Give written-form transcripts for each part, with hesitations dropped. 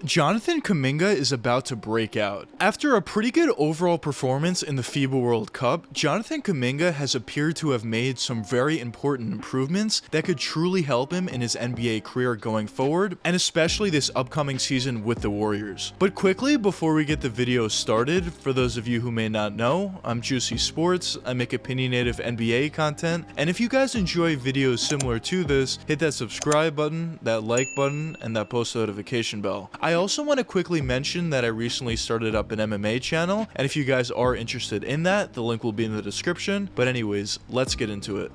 Jonathan Kuminga is about to break out. After a pretty good overall performance in the FIBA World Cup, Jonathan Kuminga has appeared to have made some very important improvements that could truly help him in his NBA career going forward, and especially this upcoming season with the Warriors. But quickly, before we get the video started, for those of you who may not know, I'm Juicy Sports, I make opinionative NBA content, and if you guys enjoy videos similar to this, hit that subscribe button, that like button, and that post notification bell. I also want to quickly mention that I recently started up an MMA channel, and if you guys are interested in that, the link will be in the description. But anyways, let's get into it.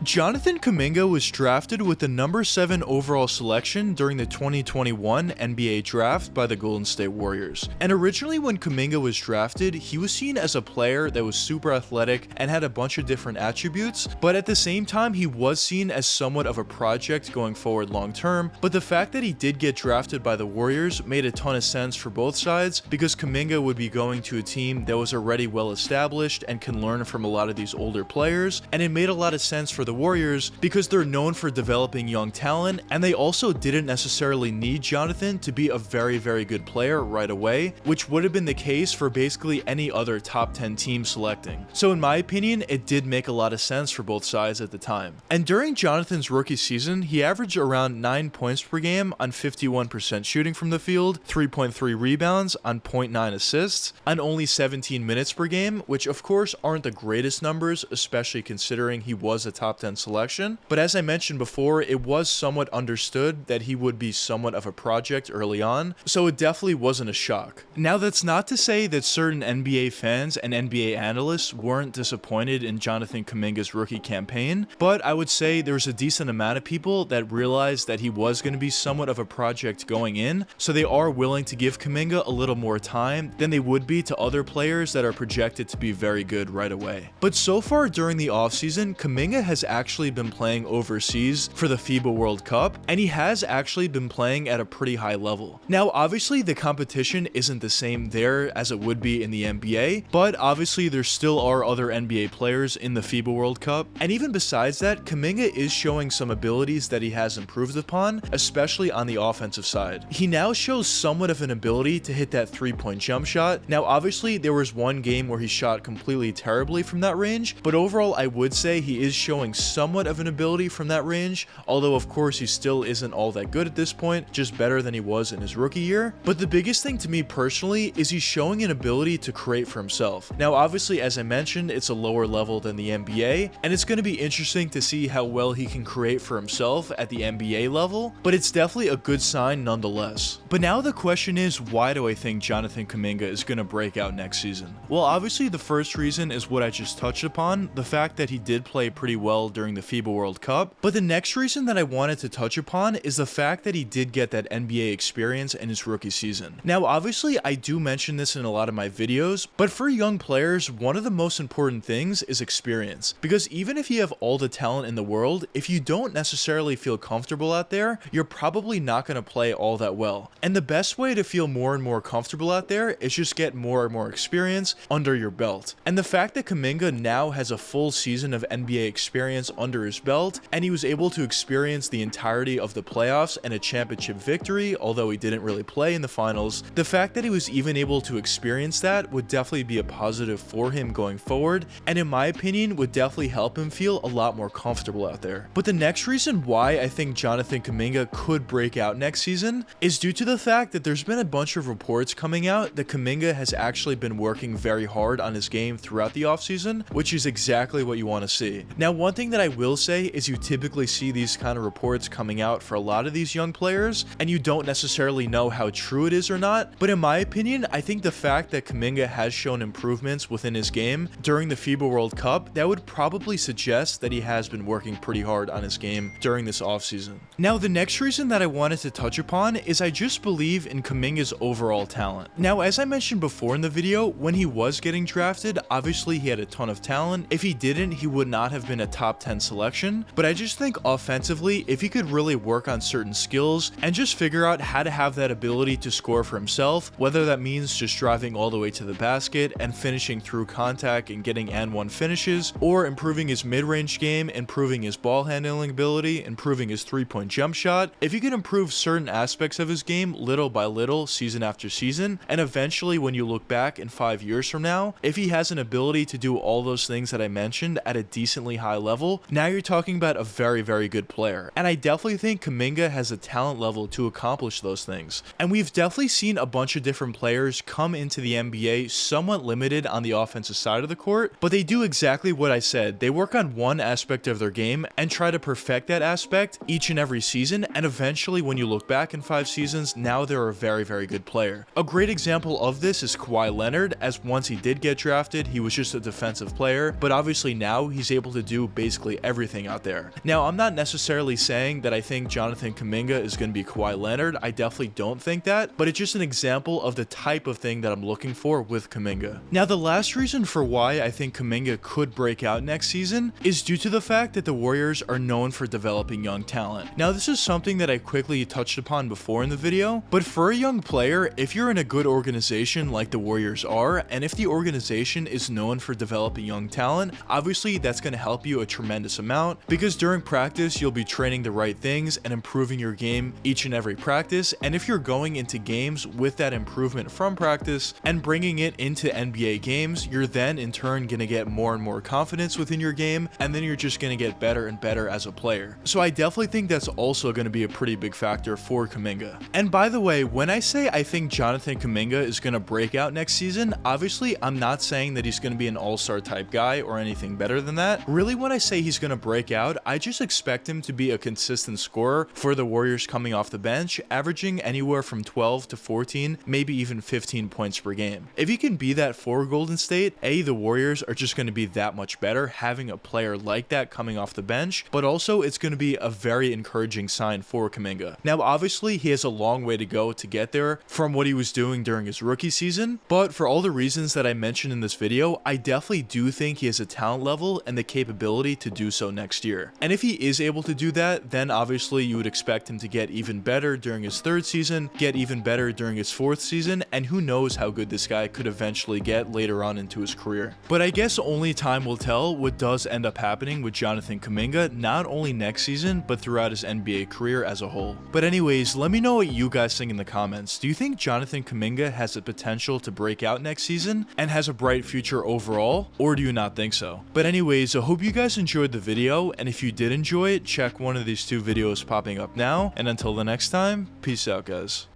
Jonathan Kuminga was drafted with the number 7 overall selection during the 2021 NBA draft by the Golden State Warriors. And originally when Kuminga was drafted, he was seen as a player that was super athletic and had a bunch of different attributes, but at the same time he was seen as somewhat of a project going forward long term. But the fact that he did get drafted by the Warriors made a ton of sense for both sides, because Kuminga would be going to a team that was already well established and can learn from a lot of these older players, and it made a lot of sense for the Warriors because they're known for developing young talent, and they also didn't necessarily need Jonathan to be a very good player right away, which would have been the case for basically any other top 10 team selecting. So in my opinion, it did make a lot of sense for both sides at the time. And during Jonathan's rookie season, he averaged around 9 points per game on 51% shooting from the field, 3.3 rebounds on 0.9 assists, on only 17 minutes per game, which of course aren't the greatest numbers, especially considering he was a top 10 selection. But as I mentioned before, it was somewhat understood that he would be somewhat of a project early on, so it definitely wasn't a shock. Now, that's not to say that certain NBA fans and NBA analysts weren't disappointed in Jonathan Kuminga's rookie campaign, but I would say there's a decent amount of people that realized that he was going to be somewhat of a project going in, so they are willing to give Kuminga a little more time than they would be to other players that are projected to be very good right away. But so far during the offseason, Kuminga has actually been playing overseas for the FIBA World Cup, and he has actually been playing at a pretty high level. Now, obviously the competition isn't the same there as it would be in the NBA, but obviously there still are other NBA players in the FIBA World Cup, and even besides that, Kuminga is showing some abilities that he has improved upon, especially on the offensive side. He now shows somewhat of an ability to hit that 3-point jump shot. Now, obviously there was one game where he shot completely terribly from that range, but overall I would say he is showing somewhat of an ability from that range, although of course he still isn't all that good at this point, just better than he was in his rookie year. But the biggest thing to me personally is he's showing an ability to create for himself. Now obviously, as I mentioned, it's a lower level than the NBA, and it's going to be interesting to see how well he can create for himself at the NBA level, but it's definitely a good sign nonetheless. But now the question is, why do I think Jonathan Kuminga is going to break out next season? Well, obviously the first reason is what I just touched upon, the fact that he did play pretty well during the FIBA World Cup. But the next reason that I wanted to touch upon is the fact that he did get that NBA experience in his rookie season. Now obviously I do mention this in a lot of my videos, but for young players, one of the most important things is experience, because even if you have all the talent in the world, if you don't necessarily feel comfortable out there, you're probably not going to play all that well. And the best way to feel more and more comfortable out there is just get more and more experience under your belt. And the fact that Kuminga now has a full season of NBA experience under his belt, and he was able to experience the entirety of the playoffs and a championship victory, although he didn't really play in the finals, the fact that he was even able to experience that would definitely be a positive for him going forward, and in my opinion would definitely help him feel a lot more comfortable out there. But the next reason why I think Jonathan Kuminga could break out next season is due to the fact that there's been a bunch of reports coming out that Kuminga has actually been working very hard on his game throughout the offseason, which is exactly what you want to see. Now, one thing that I will say is you typically see these kind of reports coming out for a lot of these young players, and you don't necessarily know how true it is or not, but in my opinion, I think the fact that Kuminga has shown improvements within his game during the FIBA World Cup, that would probably suggest that he has been working pretty hard on his game during this offseason. Now, the next reason that I wanted to touch upon is I just believe in Kuminga's overall talent. Now, as I mentioned before in the video, when he was getting drafted, obviously he had a ton of talent. If he didn't, he would not have been a top top 10 selection, but I just think offensively, if he could really work on certain skills and just figure out how to have that ability to score for himself, whether that means just driving all the way to the basket and finishing through contact and getting and-one finishes, or improving his mid-range game, improving his ball handling ability, improving his three-point jump shot, if he could improve certain aspects of his game little by little, season after season, and eventually when you look back in 5 years from now, if he has an ability to do all those things that I mentioned at a decently high level, now you're talking about a very, very good player. And I definitely think Kuminga has a talent level to accomplish those things. And we've definitely seen a bunch of different players come into the NBA somewhat limited on the offensive side of the court, but they do exactly what I said. They work on one aspect of their game and try to perfect that aspect each and every season, and eventually when you look back in 5 seasons, now they're a very, very good player. A great example of this is Kawhi Leonard, as once he did get drafted, he was just a defensive player, but obviously now he's able to do basically everything out there. Now, I'm not necessarily saying that I think Jonathan Kuminga is going to be Kawhi Leonard. I definitely don't think that, but it's just an example of the type of thing that I'm looking for with Kuminga. Now, the last reason for why I think Kuminga could break out next season is due to the fact that the Warriors are known for developing young talent. Now, this is something that I quickly touched upon before in the video, but for a young player, if you're in a good organization like the Warriors are, and if the organization is known for developing young talent, obviously that's going to help you a tremendous amount, because during practice you'll be training the right things and improving your game each and every practice, and if you're going into games with that improvement from practice and bringing it into NBA games, you're then in turn going to get more and more confidence within your game, and then you're just going to get better and better as a player. So I definitely think that's also going to be a pretty big factor for Kuminga. And by the way, when I say I think Jonathan Kuminga is going to break out next season, obviously I'm not saying that he's going to be an all-star type guy or anything better than that. Really, when I say he's going to break out, I just expect him to be a consistent scorer for the Warriors coming off the bench, averaging anywhere from 12 to 14, maybe even 15 points per game. If he can be that for Golden State, the Warriors are just going to be that much better having a player like that coming off the bench, but also it's going to be a very encouraging sign for Kuminga. Now, obviously, he has a long way to go to get there from what he was doing during his rookie season, but for all the reasons that I mentioned in this video, I definitely do think he has a talent level and the capability to do so next year. And if he is able to do that, then obviously you would expect him to get even better during his 3rd season, get even better during his 4th season, and who knows how good this guy could eventually get later on into his career. But I guess only time will tell what does end up happening with Jonathan Kuminga, not only next season, but throughout his NBA career as a whole. But anyways, let me know what you guys think in the comments. Do you think Jonathan Kuminga has the potential to break out next season and has a bright future overall, or do you not think so? But anyways, I hope you guys enjoyed the video, and if you did enjoy it, check one of these 2 videos popping up now, and until the next time, peace out, guys.